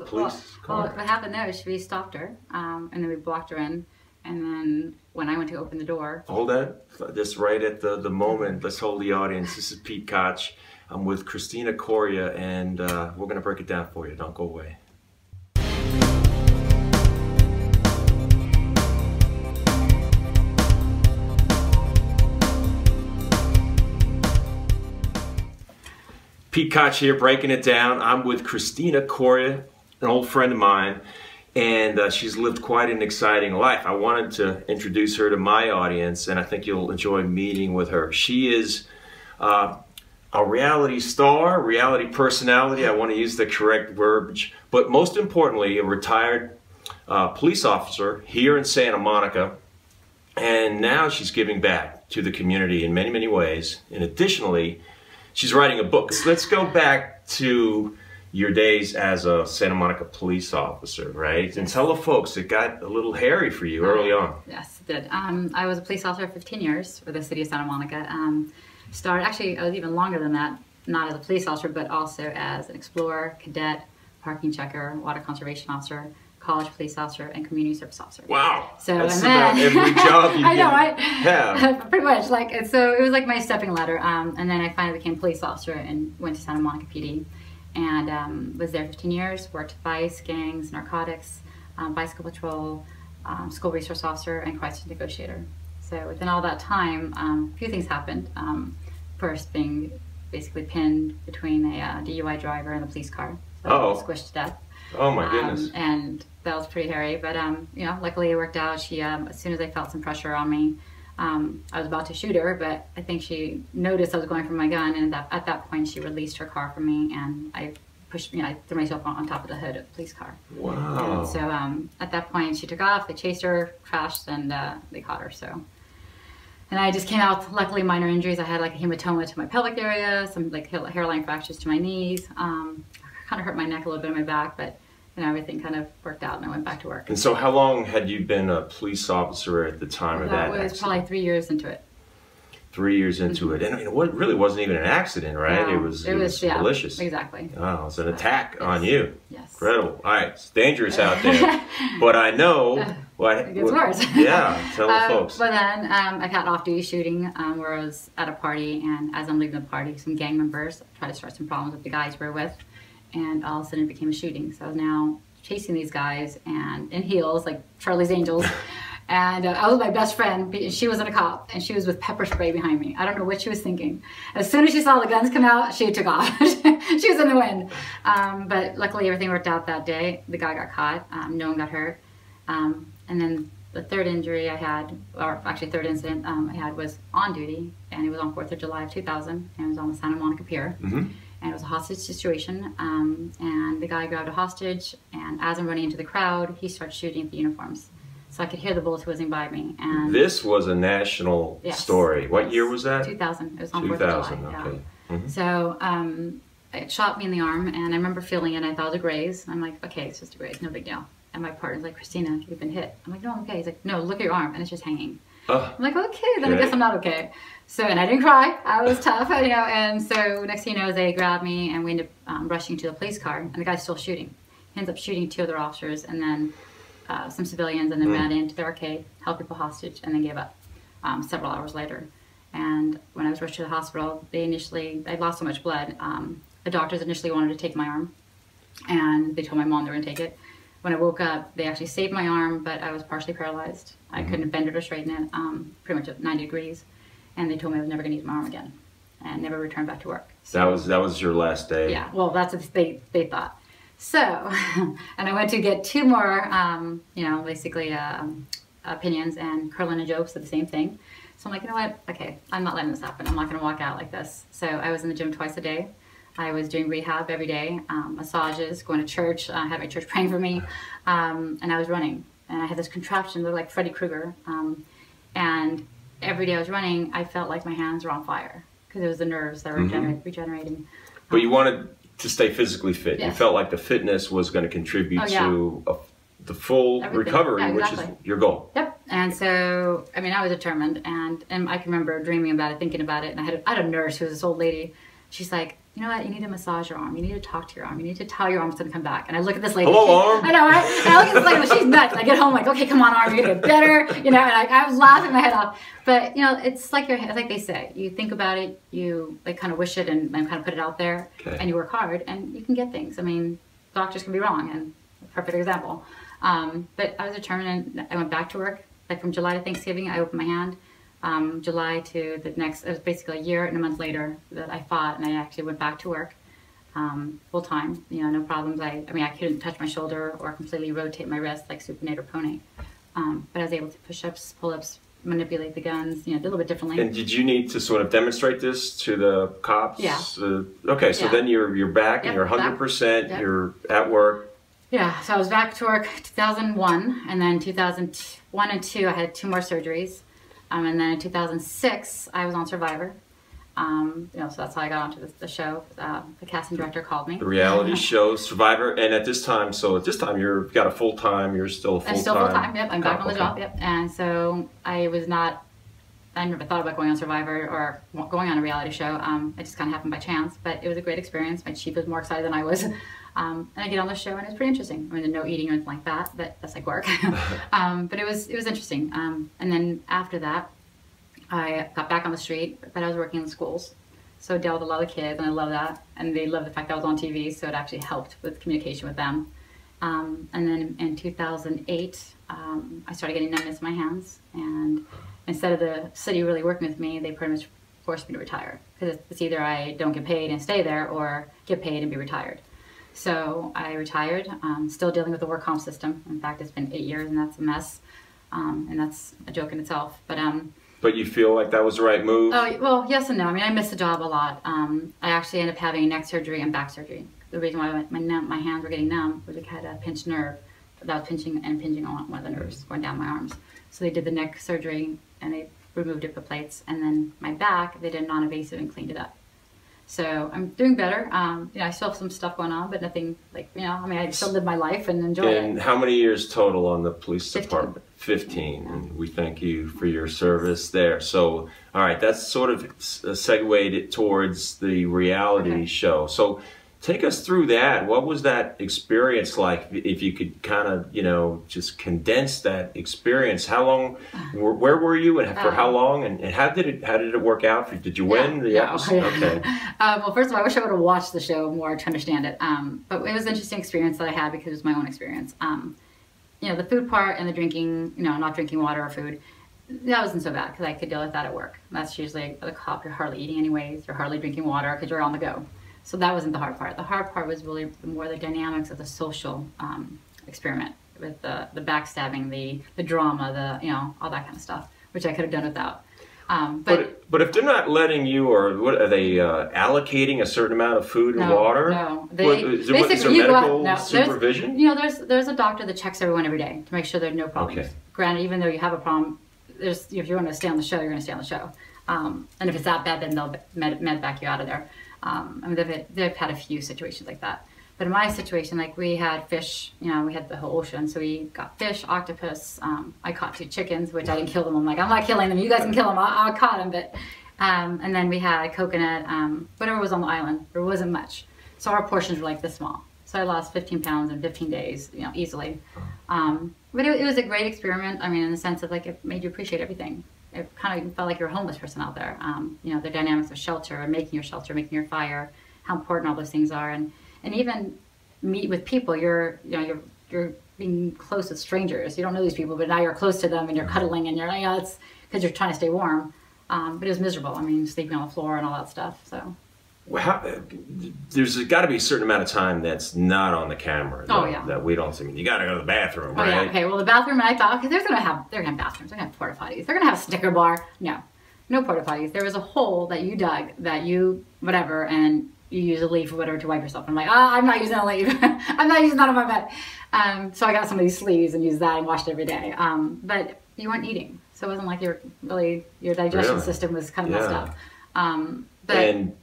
a police car? Well, what happened there is we stopped her, and then we blocked her in. And then when I went to open the door... Hold that. Just right at the moment, let's hold the audience. This is Pete Koch. I'm with Cristina Coria, and we're going to break it down for you. Don't go away. Pete Koch here, breaking it down. I'm with Cristina Coria, an old friend of mine, and she's lived quite an exciting life. I wanted to introduce her to my audience, and I think you'll enjoy meeting with her. She is a reality star, reality personality. I want to use the correct verbiage, but most importantly, a retired police officer here in Santa Monica, and now she's giving back to the community in many, many ways. And additionally, she's writing a book. Let's go back to your days as a Santa Monica police officer, right? Yes. And tell the folks, it got a little hairy for you early on. Yes, it did. I was a police officer for 15 years for the city of Santa Monica. Actually, I was even longer than that, not as a police officer, but also as an explorer, cadet, parking checker, water conservation officer, college police officer, and community service officer. Wow, so that's about every job you I know, right? Yeah. Pretty much. So it was like my stepping ladder. And then I finally became police officer and went to Santa Monica PD. And was there 15 years, worked vice, gangs, narcotics, bicycle patrol, school resource officer, and crisis negotiator. So within all that time, a few things happened. First being basically pinned between a DUI driver and a police car. So I was squished to death. Oh my goodness. And that was pretty hairy, but you know, luckily it worked out. She, as soon as I felt some pressure on me, I was about to shoot her, but I think she noticed I was going for my gun, and at that point she released her car from me, and I pushed, you know, I threw myself on top of the hood of the police car. Wow. And so at that point she took off, they chased her, crashed, and they caught her. So, and I just came out, luckily minor injuries. I had like a hematoma to my pelvic area, some like hairline fractures to my knees, kind of hurt my neck a little bit in my back, but you know, everything kind of worked out, and I went back to work. And so how long had you been a police officer at the time of that accident? That was probably 3 years into it. 3 years into it. And I mean, it really wasn't even an accident, right? No, it was malicious. Exactly. Oh, it was an attack on you. Yes. Incredible. All right, it's dangerous out there. But I know it gets worse. Yeah, tell the folks. But then I got off-duty shooting where I was at a party, and as I'm leaving the party, some gang members tried to start some problems with the guys we were with. And all of a sudden it became a shooting. So I was now chasing these guys and in heels, like Charlie's Angels. And I was with my best friend. She wasn't a cop, and she was with pepper spray behind me. I don't know what she was thinking. As soon as she saw the guns come out, she took off. She was in the wind. But luckily everything worked out that day. The guy got caught. No one got hurt. And then the third injury I had, or actually third incident I had, was on duty, and it was on 4th of July of 2000, and it was on the Santa Monica Pier. And it was a hostage situation, and the guy grabbed a hostage, and as I'm running into the crowd, he starts shooting at the uniforms. So I could hear the bullets whizzing by me. And this was a national story. What year was that? 2000. It was on 4th of July. Okay. Yeah. So it shot me in the arm, and I remember feeling it. I thought it was a graze. I'm like, okay, it's just a graze, no big deal. And my partner's like, Cristina, you've been hit. I'm like, no, I'm okay. He's like, no, look at your arm, and it's just hanging. I'm like, okay, then I guess I'm not okay. So, and I didn't cry. I was tough, you know. And so next thing you know, they grabbed me, and we ended up rushing to the police car, and the guy's still shooting. He ends up shooting 2 other officers, and then some civilians, and then ran into the arcade, held people hostage, and then gave up several hours later. And when I was rushed to the hospital, I lost so much blood. The doctors initially wanted to take my arm, and they told my mom they were going to take it. When I woke up, they actually saved my arm, but I was partially paralyzed. I couldn't bend it or straighten it, pretty much at 90 degrees. And they told me I was never going to use my arm again, and never return back to work. So, that was your last day? Yeah, well, that's what they thought. So, and I went to get 2 more, you know, basically opinions, and Curlin and Joe said the same thing. So I'm like, you know what, okay, I'm not letting this happen. I'm not going to walk out like this. So I was in the gym twice a day. I was doing rehab every day, massages, going to church. I had my church praying for me, and I was running. And I had this contraption, looked like Freddy Krueger. And every day I was running, I felt like my hands were on fire because it was the nerves that were regenerating. But you wanted to stay physically fit. Yes. You felt like the fitness was going to contribute to the full recovery, which is your goal. Yep. And so, I mean, I was determined, and I can remember dreaming about it, thinking about it. And I had a nurse who was this old lady. She's like, you know what, you need to massage your arm. You need to talk to your arm. You need to tell your arm's going to come back. And I look at this lady. Hello, arm. I know, right? And I look at this lady, well, she's nuts. And I get home like, okay, come on, arm, you're going to get better. You know, and I was laughing my head off. But, you know, it's like like they say, you think about it, you like kind of wish it and kind of put it out there, and you work hard, and you can get things. I mean, doctors can be wrong, and a perfect example. But I was determined, and I went back to work. Like from July to Thanksgiving, I opened my hand. July to the next, it was basically a year and a month later that I fought, and I actually went back to work full time. You know, no problems. I mean, I couldn't touch my shoulder or completely rotate my wrist like Supinator Pony, but I was able to push-ups, pull-ups, manipulate the guns. You know, a little bit differently. And did you need to sort of demonstrate this to the cops? Yeah. Okay, so then you're back, and you're 100%. You're at work. Yeah. So I was back to work 2001, and then 2001 and 2, I had 2 more surgeries. And then in 2006, I was on Survivor. You know, so that's how I got onto the show. The casting director called me. The reality show, Survivor. And at this time, you've got a full-time, you're still full-time. I'm still full-time, yep. I'm back on the job, yep. And so I never thought about going on Survivor or going on a reality show. It just kind of happened by chance. But it was a great experience. My chief was more excited than I was. And I get on the show, and it's pretty interesting. I mean, no eating or anything like that, but that's like work. But it was interesting. And then after that, I got back on the street, but I was working in schools. So I dealt with a lot of kids, and I love that. And they love the fact that I was on TV, so it actually helped with communication with them. And then in 2008, I started getting numbness in my hands. And instead of the city really working with me, they pretty much forced me to retire. Because it's either I don't get paid and stay there, or get paid and be retired. So I retired, still dealing with the work comp system. In fact, it's been 8 years, and that's a mess. And that's a joke in itself. But you feel like that was the right move? Oh, well, yes and no. I mean, I missed the job a lot. I actually ended up having neck surgery and back surgery. The reason why my hands were getting numb was I had a pinched nerve that was pinching on one of the nerves going down my arms. So they did the neck surgery, and they removed it with plates. And then my back, they did non-invasive and cleaned it up. So I'm doing better. You know, I still have some stuff going on, but nothing like, you know, I mean, I still live my life and enjoy it. And how many years total on the police department? 15. And we thank you for your service there. So, all right, that's sort of segued towards the reality show. So take us through that. What was that experience like? If you could kind of, you know, just condense that experience. How long, where were you, and for how long, and how did it work out for you? Did you win the episode? Okay. Well, first of all, I wish I would have watched the show more to understand it. But it was an interesting experience that I had because it was my own experience. You know, the food part and the drinking, you know, not drinking water or food, that wasn't so bad because I could deal with that at work. That's usually the cop, you're hardly eating anyways, you're hardly drinking water because you're on the go. So that wasn't the hard part. The hard part was really more the dynamics of the social experiment with the backstabbing, the drama, you know, all that kind of stuff, which I could have done without. But if they're not letting you, or what are they allocating a certain amount of food and water? No, is there medical supervision? You know, there's a doctor that checks everyone every day to make sure there are no problems. Okay. Granted, even though you have a problem, if you want to stay on the show, you're going to stay on the show. And if it's that bad, then they'll med back you out of there. I mean, they've had a few situations like that. But in my situation, like we had fish, you know, we had the whole ocean. So we got fish, octopus. I caught 2 chickens, which I didn't kill them. I'm like, I'm not killing them. You guys can kill them. I caught them. But, and then we had coconut, whatever was on the island. There wasn't much. So our portions were like this small. So I lost 15 pounds in 15 days, you know, easily. But it was a great experiment. I mean, in the sense of like, it made you appreciate everything. It kind of felt like you're a homeless person out there. You know, the dynamics of shelter and making your shelter, making your fire, how important all those things are. And even meet with people, you're being close with strangers. You don't know these people, but now you're close to them and you're cuddling and you're, you know, it's because you're trying to stay warm. But it was miserable. I mean, sleeping on the floor and all that stuff. So. Well, there's got to be a certain amount of time that's not on the camera that we don't see. You got to go to the bathroom, right? Oh, yeah. Okay. Well, the bathroom, and I thought, okay, they're gonna have bathrooms. They're gonna have porta potties. They're gonna have a Snicker bar. No porta potties. There was a hole that you dug, whatever, and you use a leaf or whatever to wipe yourself. I'm like, I'm not using a leaf. I'm not using that on my bed. So I got some of these sleeves and used that and washed every day. But you weren't eating, so it wasn't like your digestion system was kind of messed up. And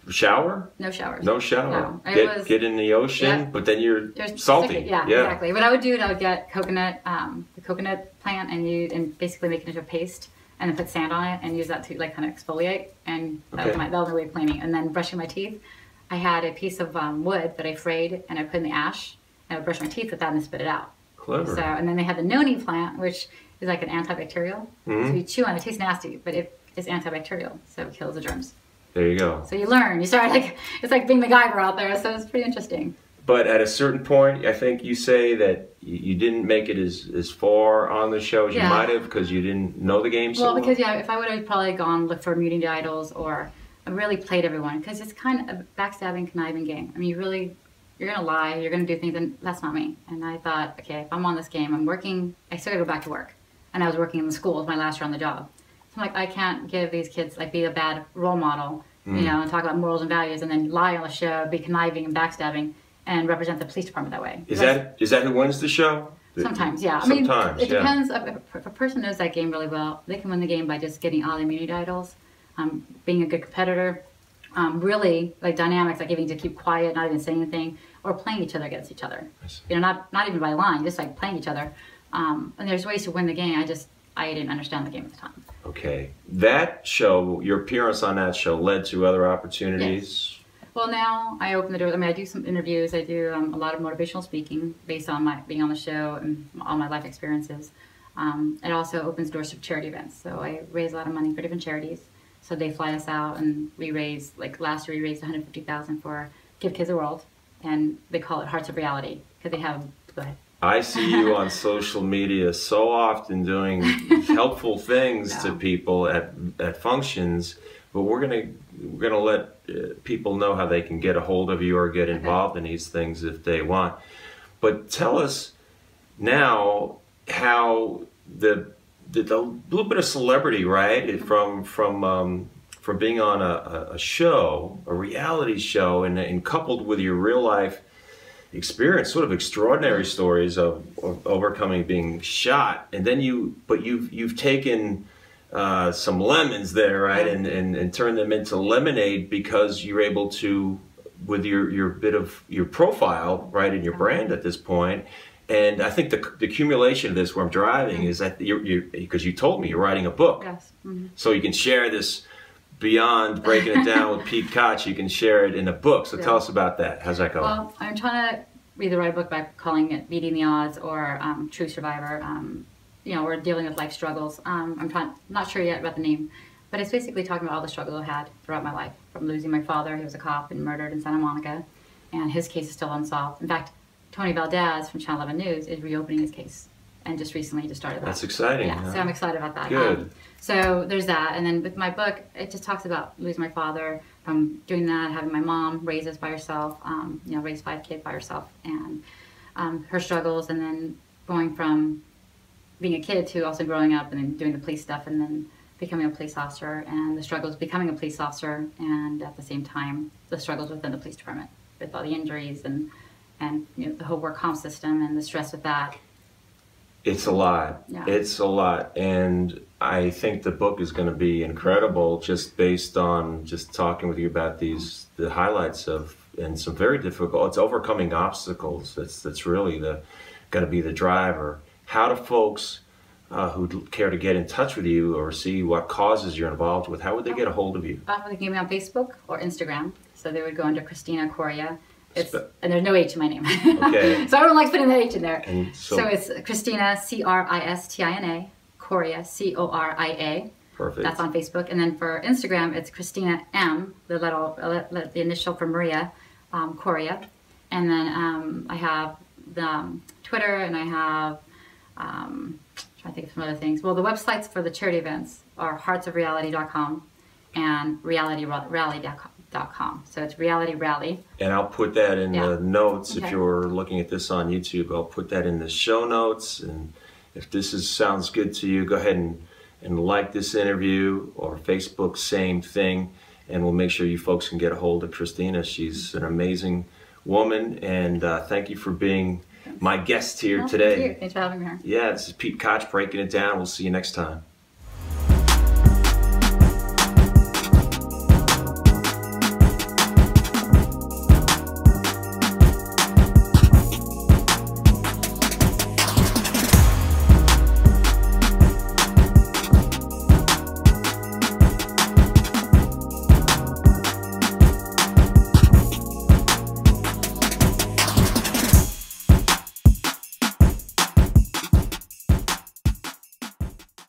shower? No showers. No shower. No. Get in the ocean, but then you're salty. Yeah, exactly. What I would do, I would get coconut, the coconut plant, and basically make it into a paste. and then put sand on it and use that to like kind of exfoliate. And that was my way of cleaning. And then brushing my teeth, I had a piece of wood that I frayed and I put in the ash, and I would brush my teeth with that and spit it out. Clever. So, and then they had the noni plant, which is like an antibacterial. So you chew on it, it tastes nasty, but it is antibacterial, so it kills the germs. There you go. So you learn. You start like, it's like being MacGyver out there, so it's pretty interesting. But at a certain point, I think you say that you didn't make it as far on the show as you might have because you didn't know the game so well. Well, because if I would have probably gone look for immunity idols or really played everyone, because it's kind of a backstabbing, conniving game. I mean, you're going to lie, you're going to do things, and that's not me. And I thought, okay, if I'm on this game, I'm working, I still got to go back to work. And I was working in the school, it was my last year on the job. So I'm like, I can't give these kids, like, be a bad role model, you know, and talk about morals and values, and then lie on the show, be conniving and backstabbing, and represent the police department that way. Is that who wins the show? Sometimes, yeah. Sometimes, I mean, it depends. If a person knows that game really well, they can win the game by just getting all the immunity idols, being a good competitor, really like dynamics, like giving to keep quiet, not even saying anything, or playing each other against each other. You know, not even by lying, just like playing each other. And there's ways to win the game. I didn't understand the game at the time. Okay, that show, your appearance on that show led to other opportunities. Yes. Well, now I open the doors. I mean, I do some interviews. I do a lot of motivational speaking based on my being on the show and all my life experiences. It also opens doors to charity events. So I raise a lot of money for different charities. So they fly us out, and we raise, like last year we raised $150,000 for Give Kids a World, and they call it Hearts of Reality because they have. Go ahead. I see you on social media so often doing helpful things to people at functions, but we're gonna let people know how they can get a hold of you or get involved in these things if they want. But tell us now how the little bit of celebrity, right, from being on a show, a reality show, and coupled with your real life experience, sort of extraordinary stories of overcoming being shot, and then you've taken some lemons there, right, and turned them into lemonade because you're able to, with your bit of your profile, right, and your brand at this point. And I think the accumulation of this, where I'm driving, is that because you told me you're writing a book. Yes. So you can share this beyond breaking it down with Pete Koch. You can share it in a book. So tell us about that. How's that going? Well, I'm trying to either write a book by calling it Beating the Odds or True Survivor. You know, we're dealing with life struggles. Not sure yet about the name, but it's basically talking about all the struggles I've had throughout my life, from losing my father, he was a cop and murdered in Santa Monica, and his case is still unsolved. In fact, Tony Valdez from Channel 11 News is reopening his case, and just recently just started that. That's exciting. Yeah, so I'm excited about that. Good. So there's that, and then with my book, it just talks about losing my father, from doing that, having my mom raise us by herself, you know, raise 5 kids by herself, and her struggles, and then going from being a kid to also growing up and then doing the police stuff, and then becoming a police officer, and the struggles becoming a police officer, and at the same time the struggles within the police department with all the injuries and you know, the whole work comp system and the stress with that. It's a lot. Yeah. It's a lot, and I think the book is going to be incredible just based on just talking with you about the highlights of, and some very difficult, it's overcoming obstacles. That's really going to be the driver. How do folks who'd care to get in touch with you or see what causes you're involved with, how would they get a hold of you? They can get me on Facebook or Instagram. So they would go under Cristina Coria. And there's no H in my name. Okay. So everyone likes putting the H in there. And so it's Cristina, Cristina, Coria, Coria. Perfect. That's on Facebook. And then for Instagram, it's Cristina M, the initial for Maria, Coria. And then I have the Twitter, and I have, I'm trying to think of some other things. Well, the websites for the charity events are heartsofreality.com and realityrally.com. So it's Reality Rally. And I'll put that in the notes. If you're looking at this on YouTube, I'll put that in the show notes. And if this sounds good to you, go ahead and like this interview, or Facebook, same thing. And we'll make sure you folks can get a hold of Cristina. She's an amazing woman, and thank you for being my guest here today. Thank you. Thanks for having me here. Yeah, this is Pete Koch, Breaking It Down. We'll see you next time.